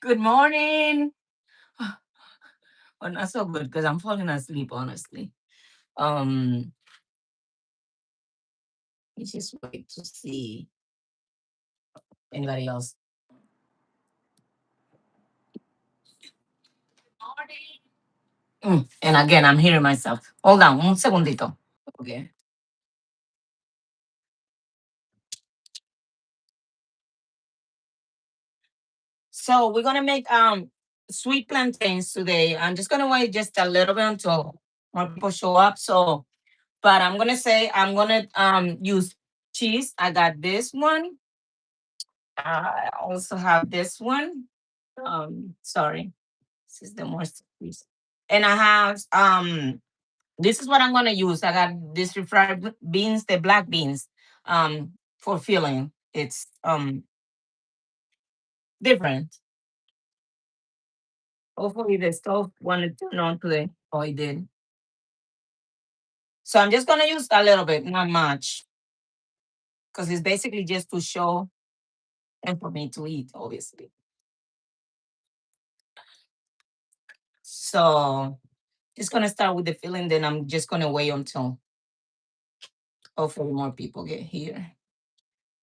Good morning. Well, not so good because I'm falling asleep, honestly. Um, let's just wait to see anybody else. And again, I'm hearing myself. Hold on, un segundito. Okay. So we're gonna make sweet plantains today. I'm just gonna wait just a little bit until more people show up. So, but I'm gonna say I'm gonna use cheese. I got this one. I also have this one. Sorry, this is the most piece. And I have this is what I'm gonna use. I got this refried beans, the black beans, for filling. It's different. Hopefully the stove wanted to turn on today. Oh, it did. So I'm just gonna use a little bit, not much, because it's basically just to show and for me to eat, obviously. So just gonna start with the filling, then I'm just gonna wait until hopefully more people get here.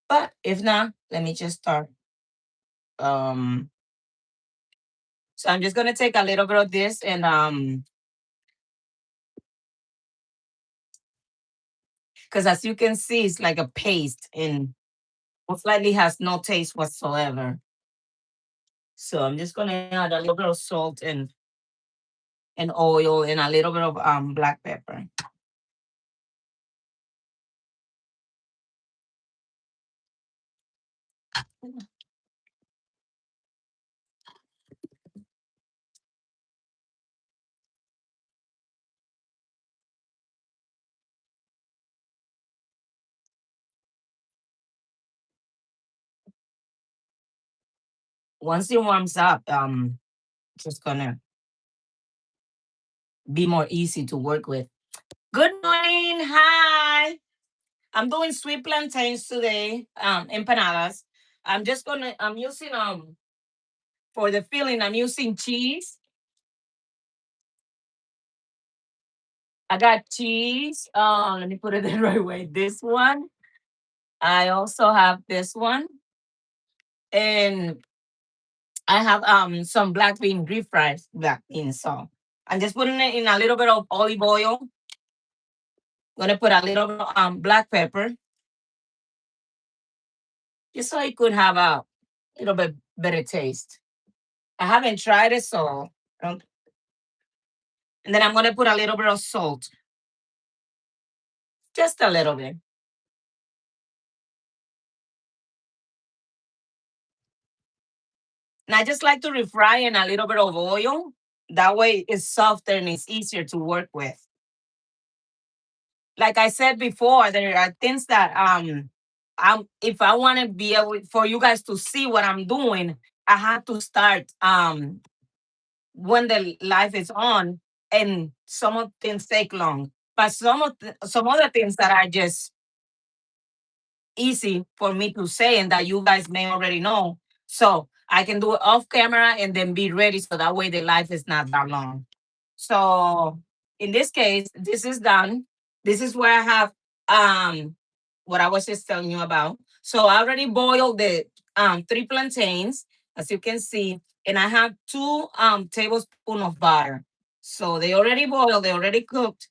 But if not, let me just start. Um, so I'm just gonna take a little bit of this and because as you can see, it's like a paste and most likely has no taste whatsoever. So I'm just gonna add a little bit of salt and oil and a little bit of black pepper. Once it warms up, just gonna be more easy to work with. Good morning, hi. I'm doing sweet plantains today, empanadas. I'm using for the filling, I'm using cheese. I got cheese. Let me put it the right way. This one. I also have this one. And I have some black bean refried black beans. So I'm just putting it in a little bit of olive oil. Gonna put a little bit of black pepper. Just so it could have a little bit better taste. I haven't tried it, so and then I'm gonna put a little bit of salt. Just a little bit. And I just like to refry in a little bit of oil. That way it's softer and it's easier to work with. Like I said before, there are things that if I want to be able for you guys to see what I'm doing, I have to start when the live is on, and some of things take long. But some other things that are just easy for me to say and that you guys may already know. So I can do it off camera and then be ready so that way the life is not that long. So in this case, this is done. This is where I have what I was just telling you about. So I already boiled the three plantains, as you can see, and I have two tablespoons of butter. So they already boiled, they already cooked.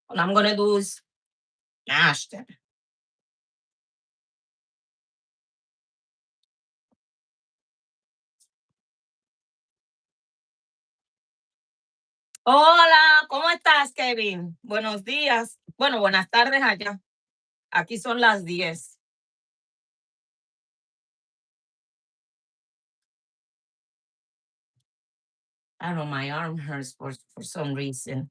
What I'm gonna do is mash them. Hola, ¿cómo estás, Kevin? Buenos días. Bueno, buenas tardes allá. Aquí son las 10. I don't know, my arm hurts for some reason.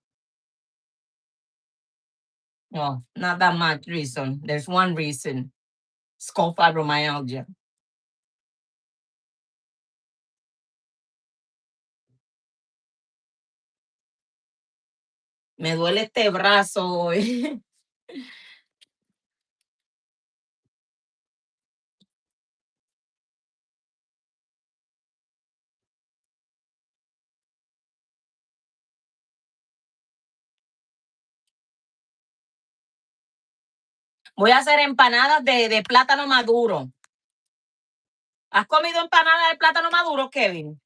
Well, not that much reason. There's one reason. It's called fibromyalgia. Me duele este brazo hoy. Voy a hacer empanadas de plátano maduro. ¿Has comido empanadas de plátano maduro, Kevin?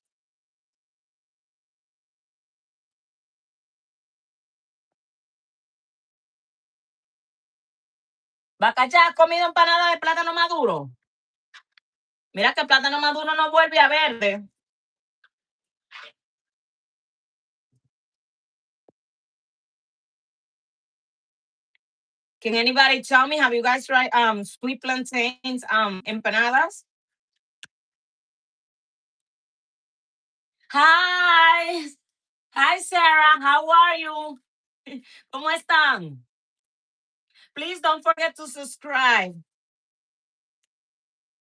Bacacha, ¿has comido empanadas de plátano maduro? Mira que el plátano maduro no vuelve a verde. Can anybody tell me, have you guys tried sweet plantains empanadas? Hi. Hi, Sarah. How are you? ¿Cómo están? Please don't forget to subscribe.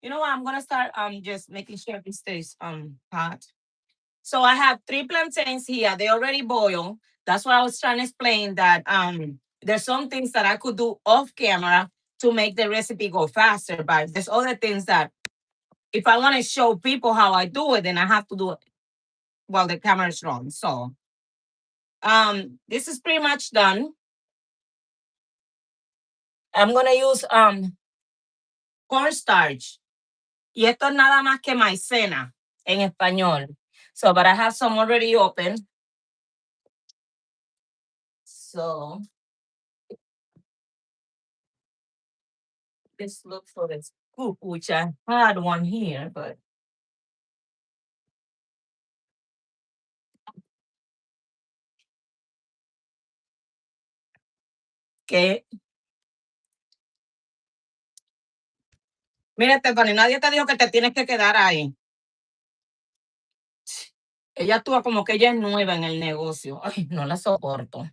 You know what? I'm gonna start just making sure this stays hot. So I have three plantains here. They already boil. That's what I was trying to explain. That there's some things that I could do off camera to make the recipe go faster, but there's other things that if I want to show people how I do it, then I have to do it while the camera's on. So this is pretty much done. I'm gonna use cornstarch. Y esto es nada más que maicena en español. So, but I have some already open. So, let's look for this scoop, which I had one here, but que. Mira, Stephanie, nadie te dijo que te tienes que quedar ahí. Ella actúa como que ella es nueva en el negocio. Ay, no la soporto.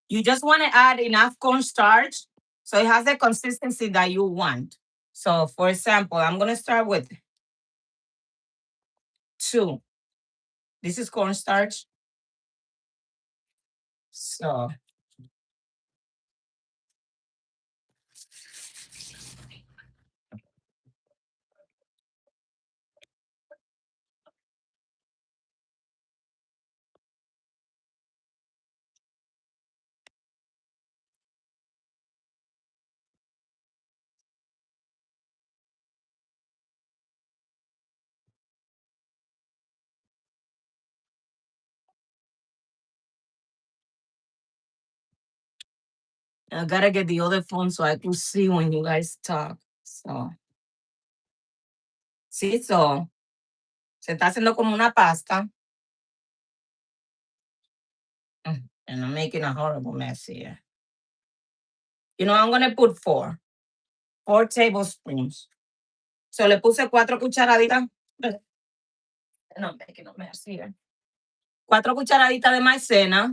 You just want to add enough cornstarch so it has the consistency that you want. So, for example, I'm going to start with 2. This is cornstarch. So, I gotta get the other phone so I can see when you guys talk. So, sí, so, se está haciendo como una pasta. And I'm making a horrible mess here. You know, I'm gonna put 4 tablespoons. So le puse 4 cucharaditas. And I'm making a mess here. 4 cucharaditas de maicena.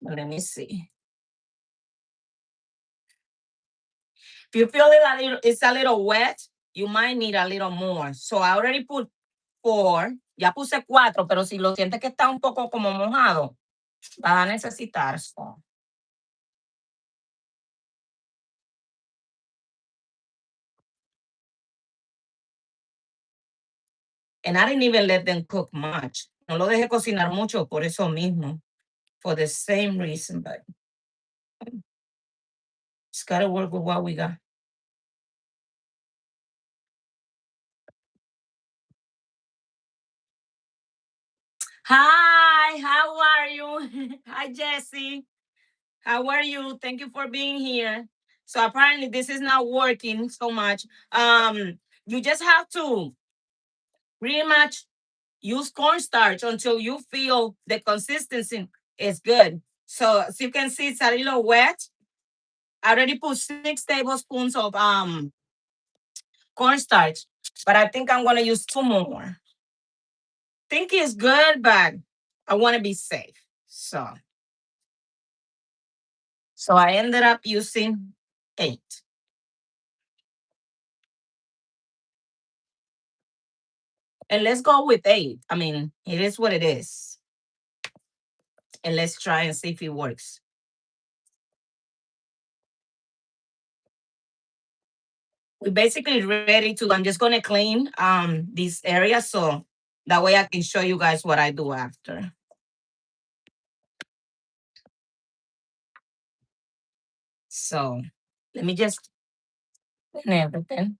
Let me see. If you feel it's a little wet, you might need a little more. So I already put 4. Ya puse 4, pero si lo sientes que está un poco como mojado, vas a necesitar. So. And I didn't even let them cook much. No lo dejé cocinar mucho por eso mismo. For the same reason, but just gotta work with what we got. Hi, how are you? Hi, Jesse. How are you? Thank you for being here. So apparently this is not working so much. You just have to pretty much use cornstarch until you feel the consistency is good. So as you can see, it's a little wet. I already put 6 tablespoons of cornstarch, but I think I'm gonna use 2 more. Think it's good, but I want to be safe. So I ended up using 8. And let's go with 8. I mean, it is what it is. And let's try and see if it works. We're basically ready to, I'm just gonna clean this area so that way I can show you guys what I do after. So let me just clean everything.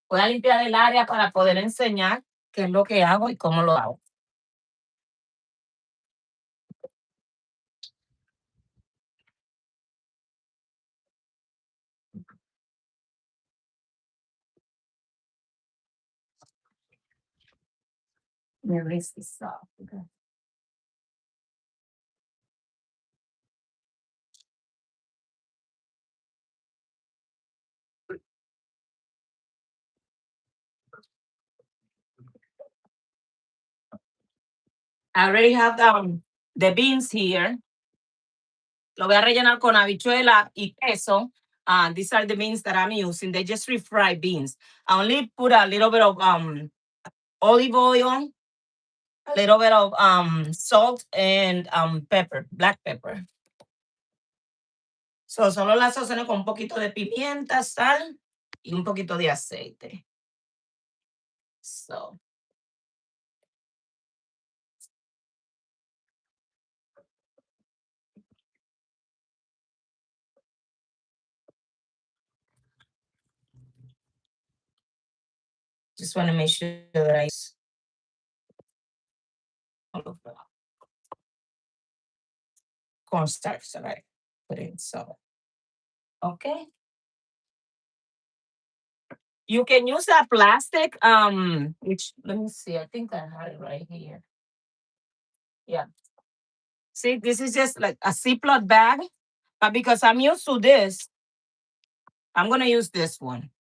Voy a limpiar el área para poder enseñar qué es lo que hago y cómo lo hago. Me rinse this off. Okay. I already have the beans here. Lo voy a rellenar con habichuela y queso. These are the beans that I'm using. They just refried beans. I only put a little bit of olive oil, a little bit of salt and pepper, black pepper. So solo la sazono con un poquito de pimienta, sal y un poquito de aceite. So just want to make sure that I use all of the cornstarch that I put in. So okay. You can use a plastic, which let me see. I think I had it right here. Yeah. See, this is just like a Ziploc bag, but because I'm used to this, I'm gonna use this one.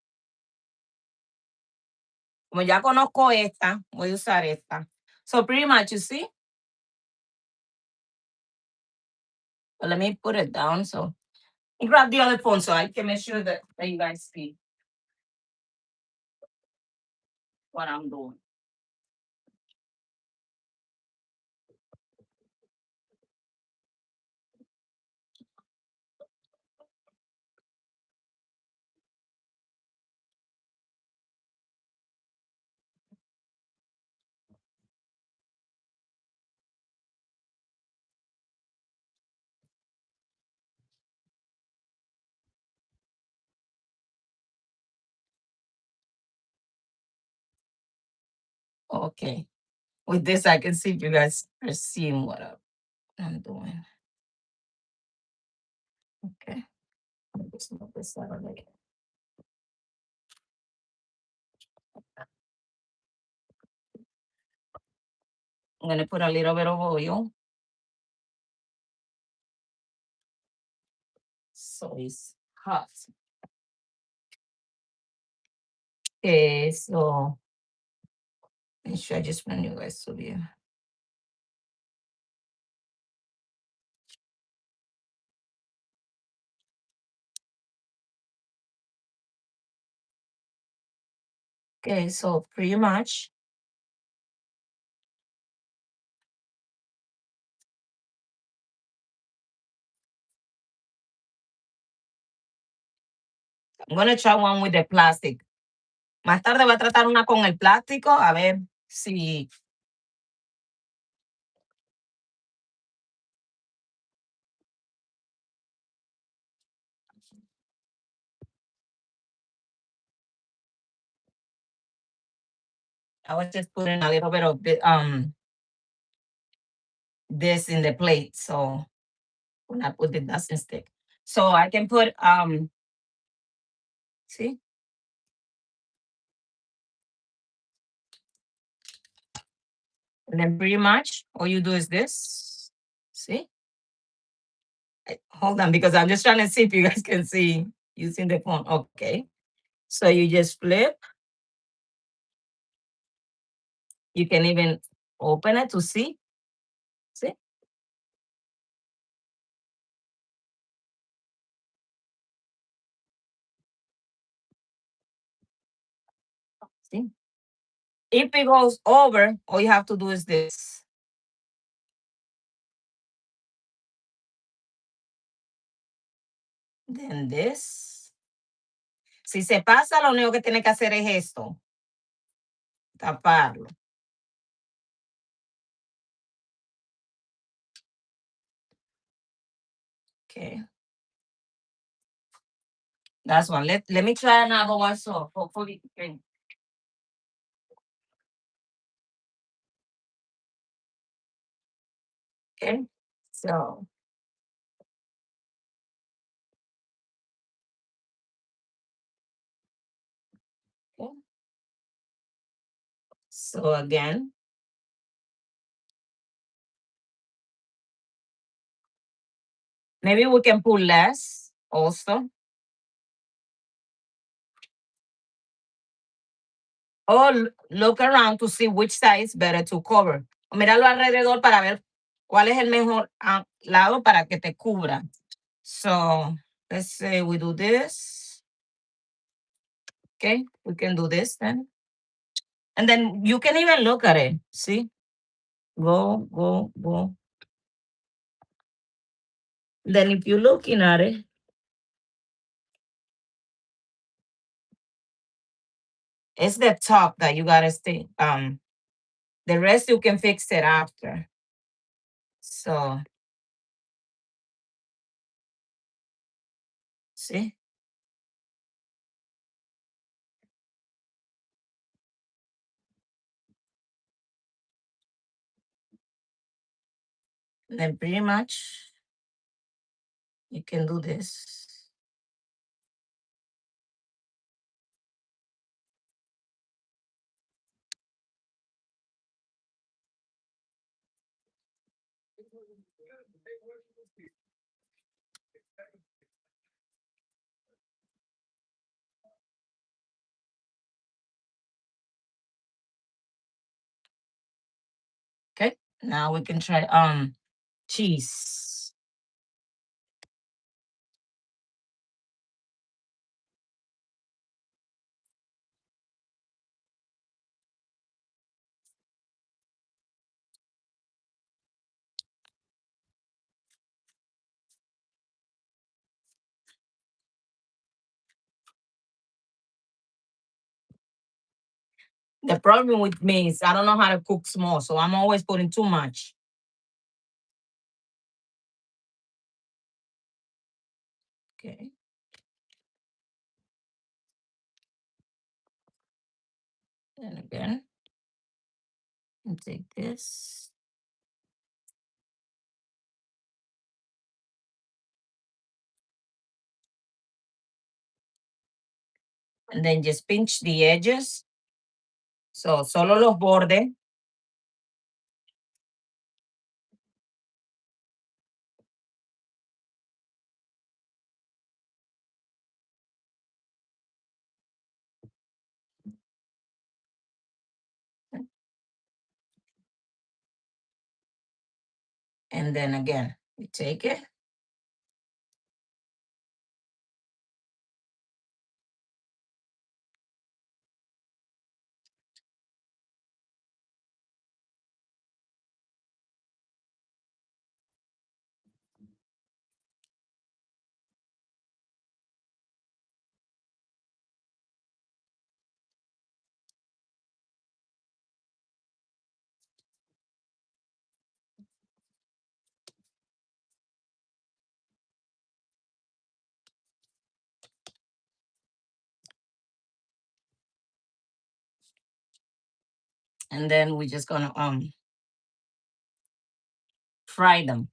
Como ya conozco esta, voy a usar esta. So pretty much, you see. But let me put it down. So grab the other phone so I can make sure that you guys see what I'm doing. Okay. With this, I can see if you guys are seeing what I'm doing. Okay. Just move this out of it. I'm gonna put a little bit of oil. So it's hot. Okay, so make sure I just want you guys to be. Okay, so pretty much. I'm gonna try one with the plastic. Más tarde voy a tratar una con el plástico, a ver si. I was just putting a little bit of this in the plate, so when I put it doesn't stick. So I can put see, and then pretty much all you do is this. See, hold on because I'm just trying to see if you guys can see using the phone. Okay, so you just flip. You can even open it to see. See, see. If it goes over, all you have to do is this. Then this. Si se pasa, lo único que tiene que hacer es esto, taparlo. Okay. That's one. Let me try another one. So hopefully, okay. So, okay. So again, maybe we can put less also. Or look around to see which side is better to cover. O míralo alrededor para ver cuál es el mejor lado para que te cubra. So let's say we do this. Okay, we can do this then. And then you can even look at it. See? Go, go, go. Then if you're looking at it, it's the top that you gotta stay. The rest you can fix it after. So see? And then pretty much you can do this. Okay. Now we can try cheese. The problem with me is I don't know how to cook small, so I'm always putting too much. Okay. And again, and take this. And then just pinch the edges. So solo los bordes. And then again, we take it. And then we're just gonna fry them.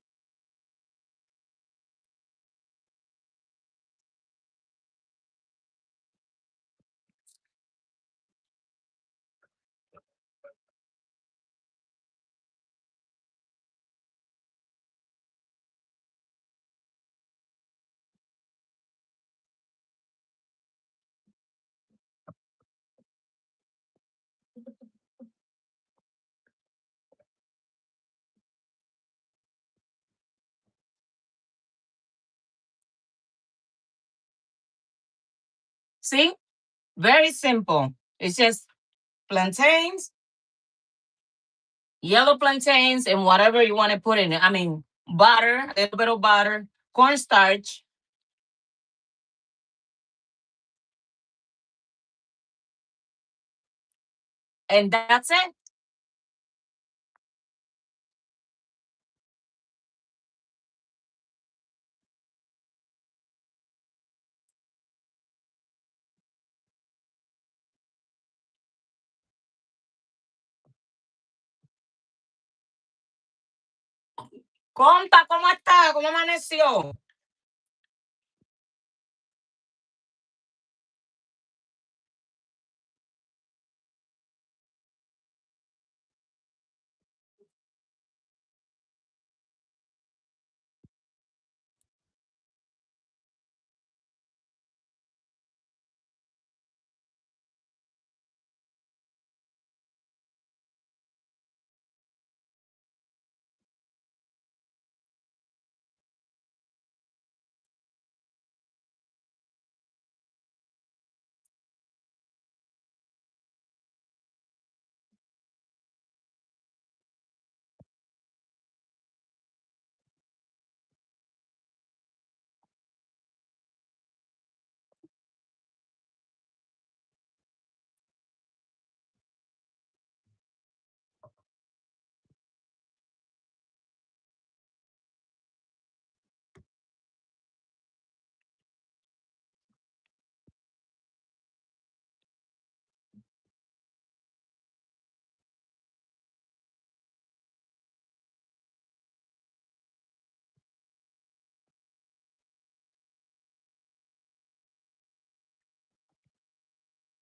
See? Very simple. It's just plantains, yellow plantains, and whatever you want to put in it. I mean, butter, a little bit of butter, cornstarch, and that's it. Compa, ¿cómo está? ¿Cómo amaneció?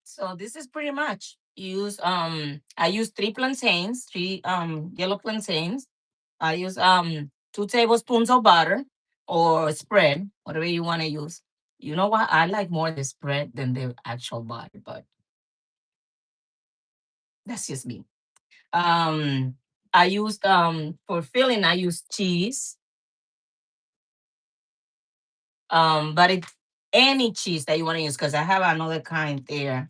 So this is pretty much use I use three plantains, three yellow plantains. I use 2 tablespoons of butter or spread, whatever you want to use. You know what? I like more the spread than the actual butter, but that's just me. Um I used for filling I use cheese. But it any cheese that you want to use because I have another kind there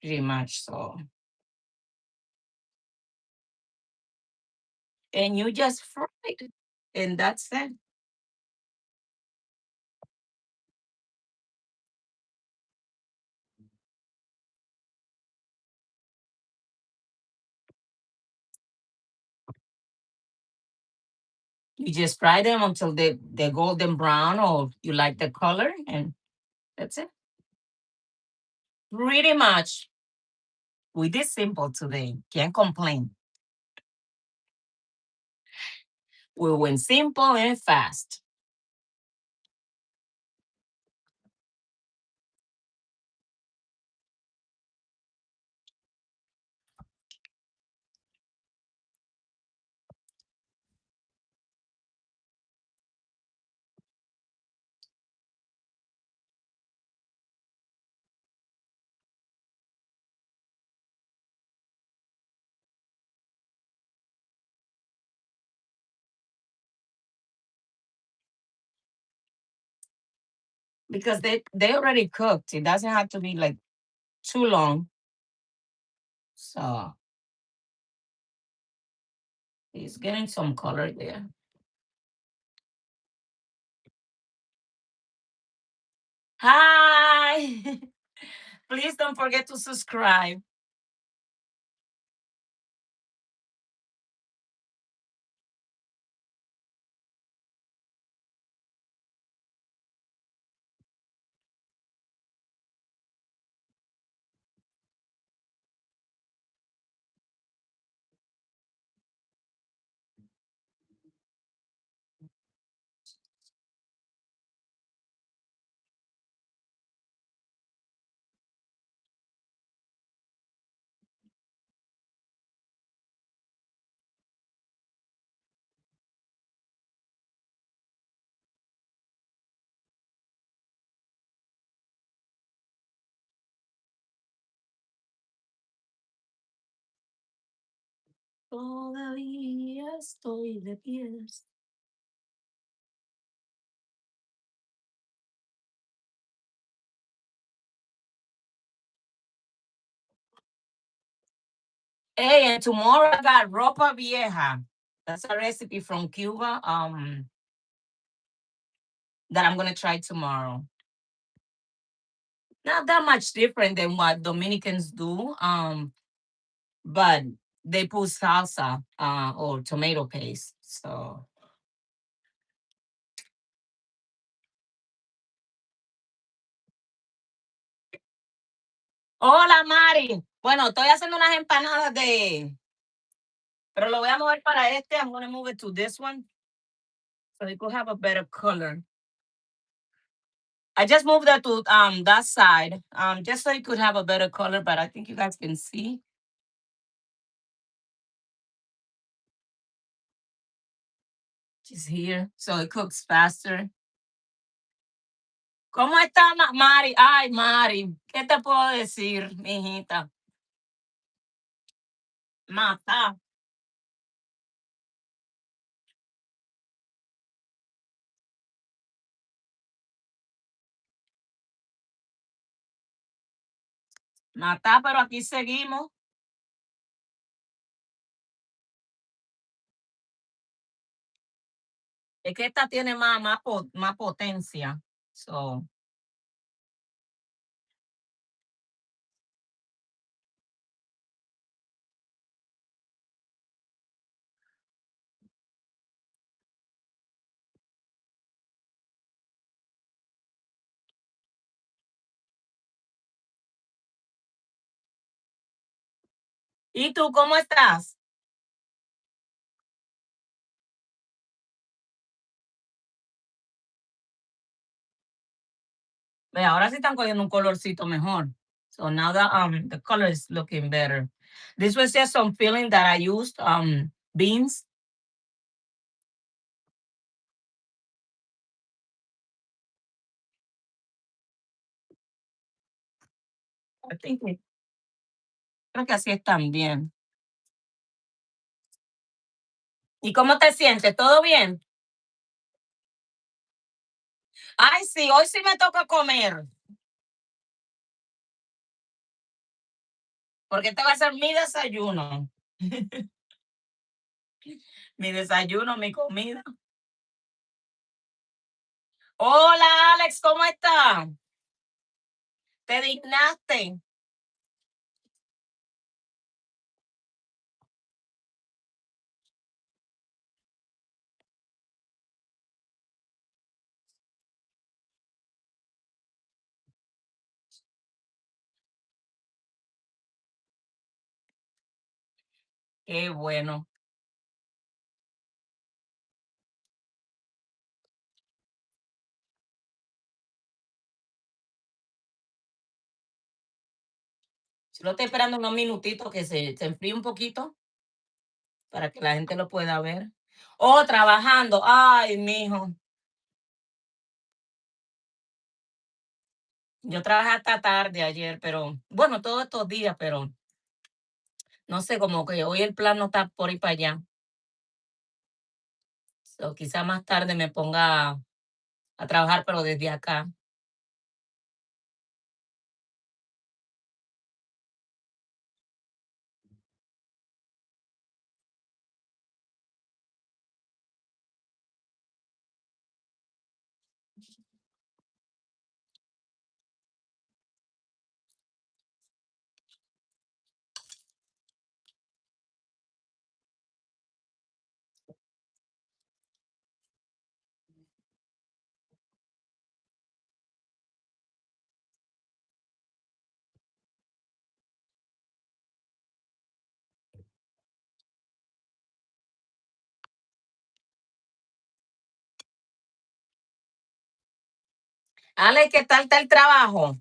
pretty much. So and you just fry it and that's it. You just fry them until they're golden brown or you like the color and that's it. Pretty much. We did simple today. Can't complain. We went simple and fast because they already cooked. It doesn't have to be like too long. So it's getting some color there. Hi. Please don't forget to subscribe. Todavía estoy de pies. Hey, and tomorrow I got ropa vieja. That's a recipe from Cuba. That I'm gonna try tomorrow. Not that much different than what Dominicans do. But they put salsa or tomato paste. So, hola Mari. Bueno, estoy haciendo unas empanadas pero lo voy a mover para este. I'm gonna move it to this one so it could have a better color. I just moved that to that side just so it could have a better color, but I think you guys can see. She's here, so it cooks faster. ¿Cómo está Mari? Ay, Mari, ¿qué te puedo decir, mijita? Mata, mata, pero aquí seguimos. Es que esta tiene más potencia. So, ¿y tú cómo estás? Ve, ahora sí están cogiendo un colorcito mejor. So now that the color is looking better. This was just some filling that I used beans. I think creo que así están bien. ¿Y cómo te sientes? ¿Todo bien? Ay, sí, hoy sí me toca comer, porque este va a ser mi desayuno. Mi desayuno, mi comida. Hola, Alex, ¿cómo estás? ¿Te dignaste? Qué bueno. Solo estoy esperando unos minutitos que se enfríe un poquito para que la gente lo pueda ver. Oh, trabajando. Ay, mijo. Yo trabajé hasta tarde ayer, pero bueno, todos estos días, pero no sé, como que hoy el plan no está por ir para allá. So, quizá más tarde me ponga a trabajar, pero desde acá. Ale, ¿qué tal está el trabajo?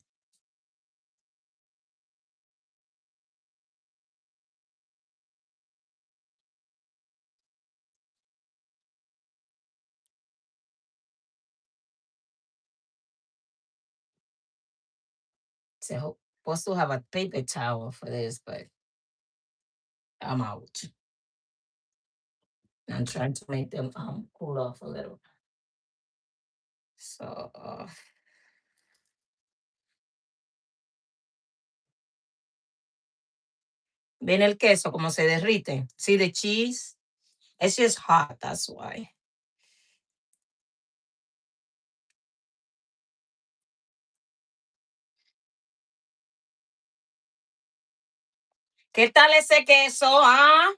Supposed to have a paper towel for this, but I'm out. I'm trying to make them cool off a little. So, Ven el queso como se derrite. See the cheese? It's just hot, that's why. ¿Qué tal ese queso? Ah,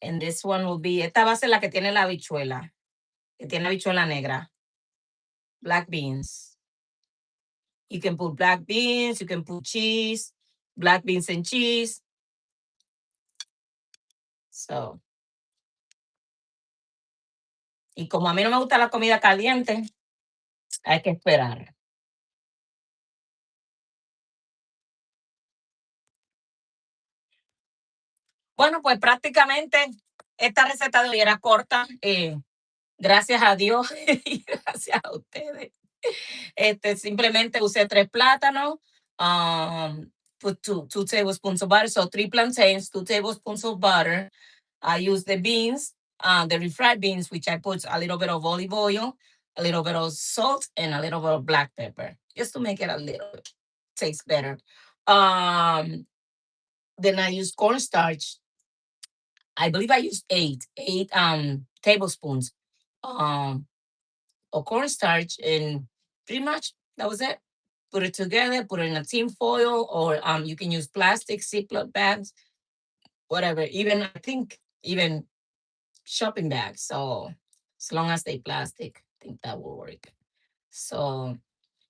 and this one will be, esta va a ser la que tiene la habichuela, que tiene habichuela negra, black beans. You can put black beans, you can put cheese, black beans and cheese. So, y como a mí no me gusta la comida caliente, hay que esperar. Bueno, pues prácticamente esta receta de hoy era corta. Gracias a Dios y gracias a ustedes. Simplemente usé 3 plátanos, put two tablespoons of butter, so 3 plantains, 2 tablespoons of butter. I use the beans, the refried beans, which I put a little bit of olive oil, a little bit of salt, and a little bit of black pepper, just to make it a little bit taste better. Um, then I use cornstarch. I believe I used eight tablespoons um of cornstarch, and pretty much that was it. Put it together, put it in a tin foil, or you can use plastic Ziploc bags, whatever. Even I think even shopping bags. So as long as they plastic, I think that will work. So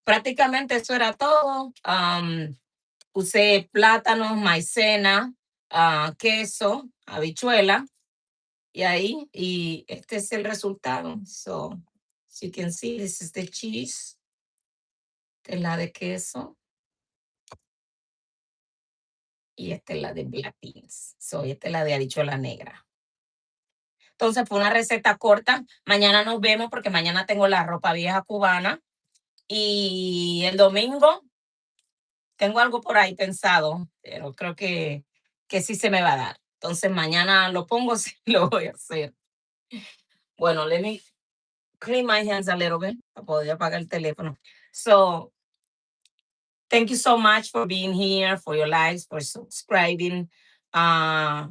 prácticamente eso era todo. Usé plátanos, maicena, queso, habichuela, y ahí, y este es el resultado. So, as you can see, this is the cheese, esta es la de queso, y esta es la de black beans. So, esta es la de habichuela negra. Entonces, fue una receta corta. Mañana nos vemos porque mañana tengo la ropa vieja cubana. Y el domingo tengo algo por ahí pensado, pero creo que sí se me va a dar. Entonces, mañana lo pongo, sí lo voy a hacer. Bueno, let me clean my hands a little bit para poder apagar el teléfono. So, thank you so much for being here, for your likes, for subscribing, uh,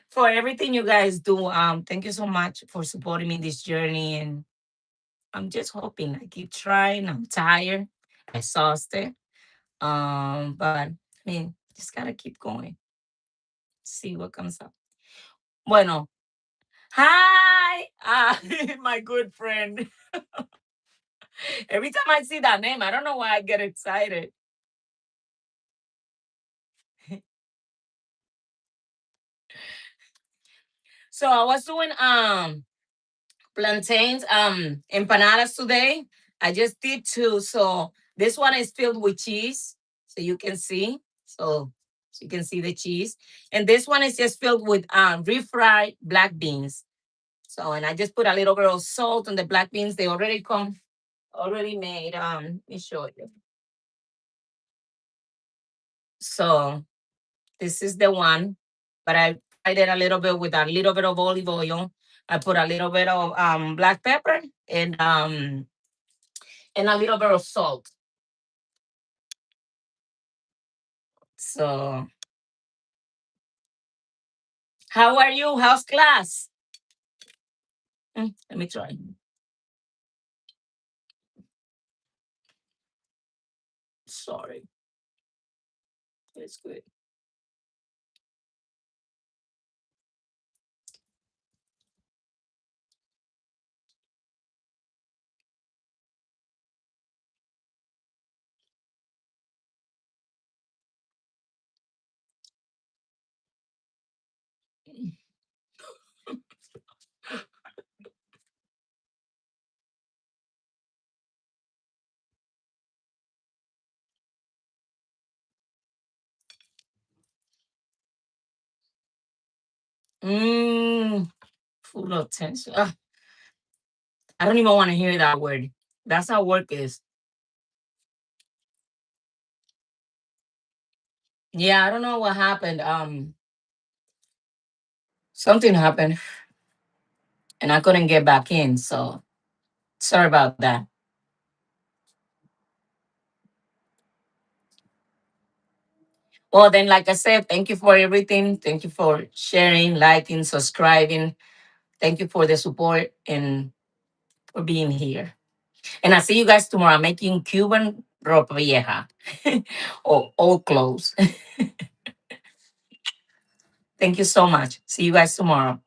for everything you guys do. Thank you so much for supporting me in this journey. And I'm just hoping I keep trying. I'm tired, exhausted. But I mean, just gotta keep going, see what comes up. Bueno, hi, my good friend. Every time I see that name, I don't know why I get excited. So I was doing plantains empanadas today. I just did two. So this one is filled with cheese, so you can see. So you can see the cheese, and this one is just filled with refried black beans. So, and I just put a little bit of salt on the black beans. They already come already made. Let me show you. So this is the one, but I fried it a little bit with a little bit of olive oil. I put a little bit of black pepper and a little bit of salt. So how are you? How's class? Let me try. Sorry, it's good. Mm, full of tension. I don't even want to hear that word. That's how work is. Yeah, I don't know what happened. Something happened. and I couldn't get back in. So sorry about that. Well, then, like I said, thank you for everything. Thank you for sharing, liking, subscribing. Thank you for the support and for being here. And I see you guys tomorrow. I'm making Cuban ropa vieja or old clothes. Thank you so much. See you guys tomorrow.